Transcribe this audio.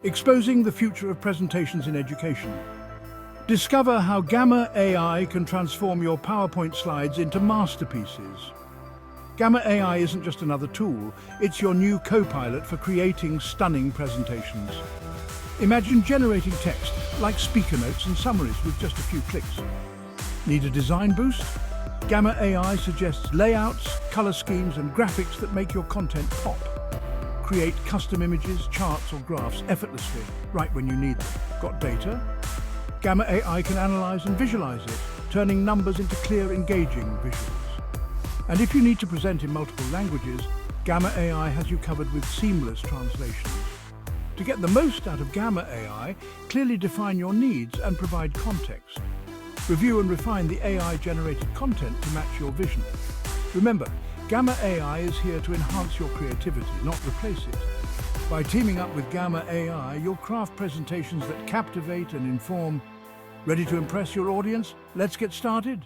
exposing the future of presentations in education. Discover how Gamma AI can transform your PowerPoint slides into masterpieces. Gamma AI isn't just another tool, it's your new co-pilot for creating stunning presentations. Imagine generating text, like speaker notes and summaries with just a few clicks. Need a design boost? Gamma AI suggests layouts, color schemes, and graphics that make your content pop. Create custom images, charts, or graphs effortlessly, right when you need them. Got data? Gamma AI can analyze and visualize it, turning numbers into clear, engaging visuals. And if you need to present in multiple languages, Gamma AI has you covered with seamless translations. To get the most out of Gamma AI, clearly define your needs and provide context. Review and refine the AI-generated content to match your vision. Remember, Gamma AI is here to enhance your creativity, not replace it. By teaming up with Gamma AI, you'll craft presentations that captivate and inform. Ready to impress your audience? Let's get started.